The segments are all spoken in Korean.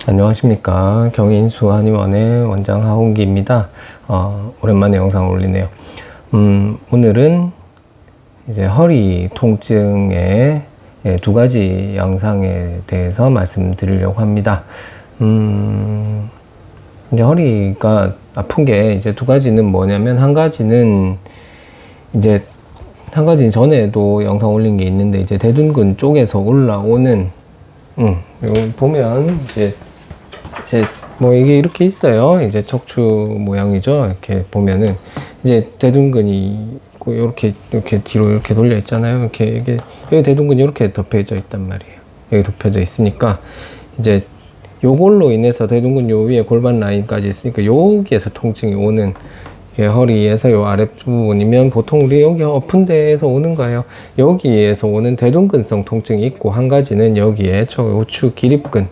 안녕하십니까. 경인수 한의원의 원장 하홍기입니다. 오랜만에 영상 올리네요. 오늘은 이제 허리 통증의 두 가지 양상에 대해서 말씀드리려고 합니다. 이제 허리가 아픈 게 이제 두 가지는 뭐냐면, 한 가지는 전에도 영상 올린 게 있는데, 이제 대둔근 쪽에서 올라오는, 이거 보면 뭐 이게 이렇게 있어요. 이제 척추 모양이죠. 이렇게 보면은 이제 대둔근이 이렇게 뒤로 이렇게 돌려 있잖아요. 이게 여기 대둔근이 이렇게 덮여져 있단 말이에요. 여기 덮여져 있으니까 이제 요걸로 인해서 대둔근 요 위에 골반 라인까지 있으니까 여기에서 통증이 오는, 허리에서 요 아랫부분이면 보통 우리 여기 엎은 데에서 오는 거예요. 여기에서 오는 대둔근성 통증이 있고, 한 가지는 여기에 우측 기립근,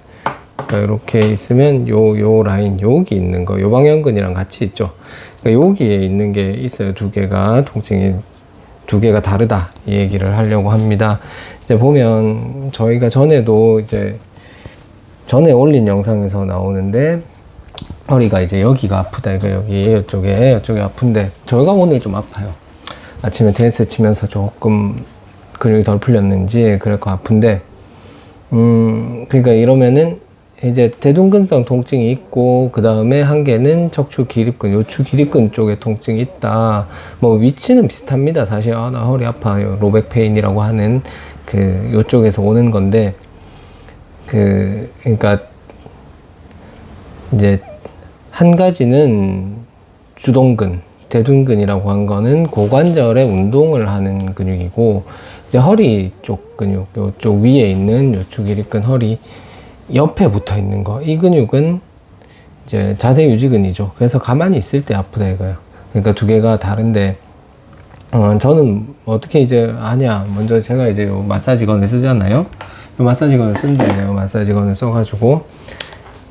이렇게 있으면 요 라인 여기 있는 거, 요 방향근이랑 같이 있죠. 그러니까 여기에 있는 게 있어요. 두 개가 통증이 두 개가 다르다, 이 얘기를 하려고 합니다. 이제 보면 저희가 전에도 전에 올린 영상에서 나오는데, 허리가 이제 여기가 아프다, 이거 여기 이쪽에 아픈데, 저희가 오늘 좀 아파요. 아침에 댄스 치면서 조금 근육이 덜 풀렸는지 그래서 아픈데, 그러니까 이러면은 이제 대둔근성 통증이 있고, 그 다음에 한 개는 척추 기립근, 요추 기립근 쪽에 통증이 있다. 뭐 위치는 비슷합니다. 사실 나 허리 아파요, 로백 페인이라고 하는 요쪽에서 오는 건데, 그러니까 이제 한 가지는 주동근, 대둔근이라고 한 거는 고관절의 운동을 하는 근육이고, 이제 허리 쪽 근육, 요쪽 위에 있는 요추 기립근, 허리 옆에 붙어 있는 거, 이 근육은 이제 자세 유지근이죠. 그래서 가만히 있을 때 아프다 이거예요. 그러니까 두 개가 다른데, 저는 어떻게 이제 하냐, 먼저 제가 이제 요 마사지건을 쓰잖아요. 요 마사지건을 쓴다, 요 마사지건을 써가지고,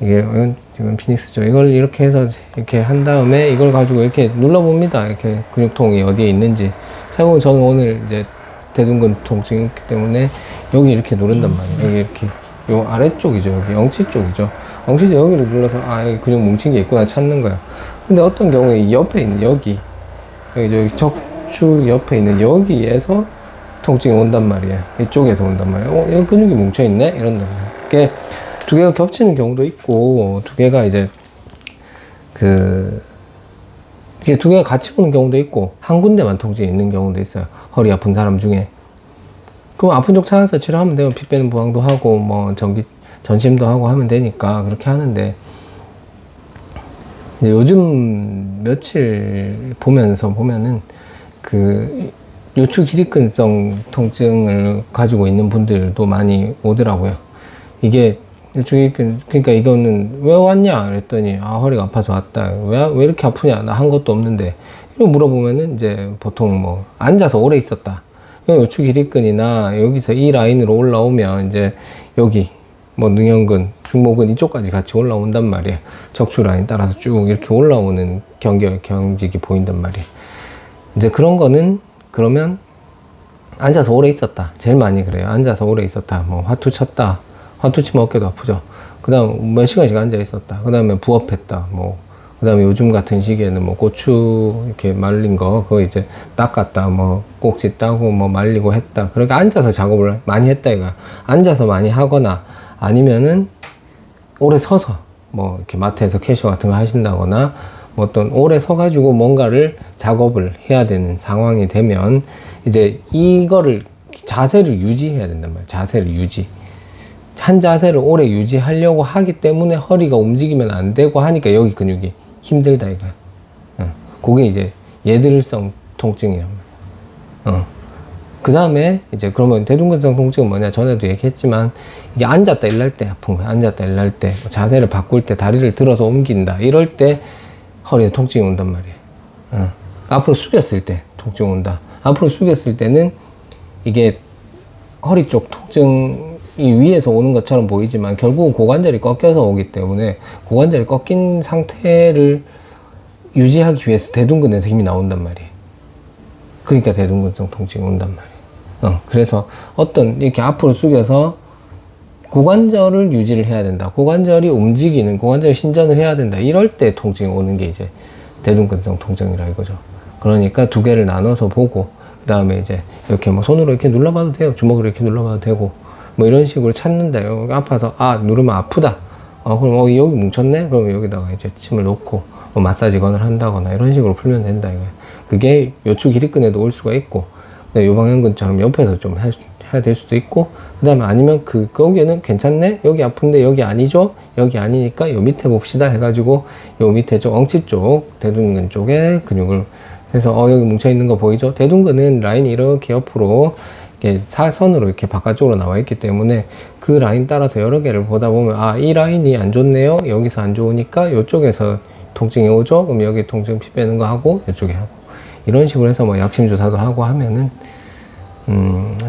이건 피닉스죠. 이걸 이렇게 해서 이렇게 한 다음에 이걸 가지고 이렇게 눌러봅니다. 이렇게 근육통이 어디에 있는지. 제가 저는 오늘 이제 대둔근 통증이 있기 때문에 여기 이렇게 누른단 말이에요. 여기 이렇게, 요 아래쪽이죠. 여기 엉치 쪽이죠. 엉치 쪽 여기를 눌러서, 여기 근육 뭉친 게 있구나 찾는 거야. 근데 어떤 경우에 이 옆에 있는 여기 척추 옆에 있는 여기에서 통증이 온단 말이에요. 이쪽에서 온단 말이에요. 여기 근육이 뭉쳐 있네, 이런단 말이에요. 이게 두 개가 겹치는 경우도 있고, 두 개가 이제 이게 두 개가 같이 오는 경우도 있고, 한 군데만 통증이 있는 경우도 있어요. 허리 아픈 사람 중에. 그럼 아픈 쪽 찾아서 치료하면 돼요. 피 빼는 부항도 하고, 뭐 전심도 하고 하면 되니까 그렇게 하는데, 이제 요즘 며칠 보면은 요추 기립근성 통증을 가지고 있는 분들도 많이 오더라고요. 이게 그러니까 이거는 왜 왔냐 그랬더니, 허리가 아파서 왔다. 왜 이렇게 아프냐, 나 한 것도 없는데, 이거 물어보면은 이제 보통 뭐 앉아서 오래 있었다, 요추 기립근이나 여기서 이 라인으로 올라오면 이제 여기 뭐 능형근, 승모근 이쪽까지 같이 올라온단 말이에요. 척추 라인 따라서 쭉 이렇게 올라오는 경직이 보인단 말이에요. 이제 그런 거는, 그러면 앉아서 오래 있었다, 제일 많이 그래요. 앉아서 오래 있었다, 뭐 화투 쳤다, 화투 치면 어깨도 아프죠. 그 다음 몇 시간씩 앉아 있었다, 그 다음에 부업했다, 그 다음에 요즘 같은 시기에는 뭐 고추 이렇게 말린 거, 그거 이제 닦았다, 뭐 꼭지 따고 뭐 말리고 했다. 그러니까 앉아서 작업을 많이 했다 이거야. 앉아서 많이 하거나, 아니면은 오래 서서 뭐 이렇게 마트에서 캐셔 같은 거 하신다거나, 뭐 어떤 오래 서가지고 뭔가를 작업을 해야 되는 상황이 되면, 이제 이거를 자세를 유지해야 된단 말이야. 자세를 유지. 한 자세를 오래 유지하려고 하기 때문에 허리가 움직이면 안 되고 하니까 여기 근육이 힘들다 이거야. 그게 이제 예들성 통증이란 말이야. 그 다음에 이제 그러면 대둔근성 통증은 뭐냐, 전에도 얘기했지만, 이게 앉았다 일날 때 아픈 거야. 앉았다 일날 때, 자세를 바꿀 때, 다리를 들어서 옮긴다 이럴 때 허리에 통증이 온단 말이에요. 앞으로 숙였을 때 통증 온다. 앞으로 숙였을 때는 이게 허리 쪽 통증이 위에서 오는 것처럼 보이지만, 결국은 고관절이 꺾여서 오기 때문에, 고관절이 꺾인 상태를 유지하기 위해서 대둔근에서 힘이 나온단 말이에요. 그러니까 대둔근성 통증이 온단 말이에요. 그래서 이렇게 앞으로 숙여서 고관절을 유지를 해야 된다. 고관절이 움직이는, 고관절 신전을 해야 된다. 이럴 때 통증이 오는 게 이제 대둔근성 통증이라 이거죠. 그러니까 두 개를 나눠서 보고, 그 다음에 이제 이렇게 뭐 손으로 이렇게 눌러봐도 돼요. 주먹으로 이렇게 눌러봐도 되고, 뭐 이런 식으로 찾는다. 여기 아파서, 아, 누르면 아프다. 그럼 여기 뭉쳤네? 그럼 여기다가 이제 침을 놓고, 뭐 마사지건을 한다거나 이런 식으로 풀면 된다. 이거예요. 그게 요추 기립근에도 올 수가 있고, 요방형근처럼 옆에서 좀 해야 될 수도 있고, 그 다음에 아니면 거기는 괜찮네? 여기 아픈데 여기 아니죠? 여기 아니니까 요 밑에 봅시다 해가지고 요 밑에 쪽 엉치 쪽 대둔근 쪽에 근육을 해서 여기 뭉쳐 있는 거 보이죠? 대둔근은 라인이 이렇게 옆으로 이렇게 사선으로 이렇게 바깥쪽으로 나와 있기 때문에 그 라인 따라서 여러 개를 보다 보면 아, 이 라인이 안 좋네요. 여기서 안 좋으니까 이쪽에서 통증이 오죠? 그럼 여기 통증 피 빼는 거 하고 이쪽에 하고 이런 식으로 해서 뭐 약침 주사도 하고 하면은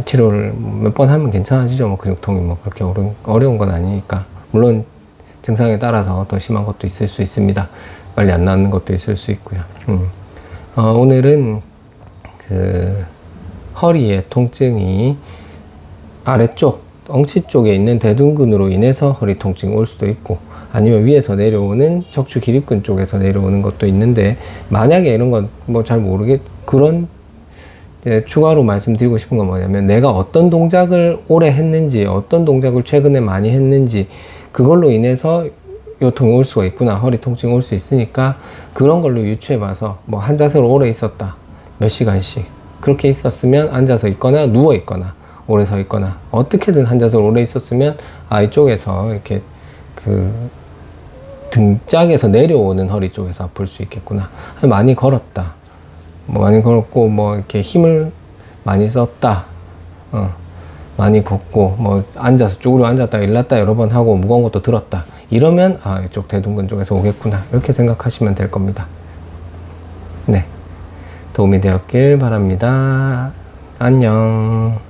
치료를 몇 번 하면 괜찮아지죠. 뭐 근육통이 뭐 그렇게 어려운 건 아니니까. 물론 증상에 따라서 더 심한 것도 있을 수 있습니다. 빨리 안 낫는 것도 있을 수 있고요. 오늘은 허리의 통증이 아래쪽 엉치 쪽에 있는 대둔근으로 인해서 허리 통증이 올 수도 있고, 아니면 위에서 내려오는 척추 기립근 쪽에서 내려오는 것도 있는데, 만약에 이런 건 뭐 잘 그런 추가로 말씀드리고 싶은 건 뭐냐면, 내가 어떤 동작을 오래 했는지, 어떤 동작을 최근에 많이 했는지, 그걸로 인해서 요통이 올 수가 있구나, 허리 통증이 올 수 있으니까 그런 걸로 유추해 봐서 뭐 한 자세로 오래 있었다, 몇 시간씩 그렇게 있었으면, 앉아서 있거나 누워 있거나 오래 서 있거나 어떻게든 한 자세로 오래 있었으면, 아, 이쪽에서 이렇게 등짝에서 내려오는 허리 쪽에서 아플 수 있겠구나, 많이 걸었다, 뭐 많이 걸었고 뭐 이렇게 힘을 많이 썼다, 많이 걷고 뭐 앉아서 쭈그려 앉았다 일났다 여러 번 하고 무거운 것도 들었다, 이러면 아, 이쪽 대둔근 쪽에서 오겠구나, 이렇게 생각하시면 될 겁니다. 네, 도움이 되었길 바랍니다. 안녕.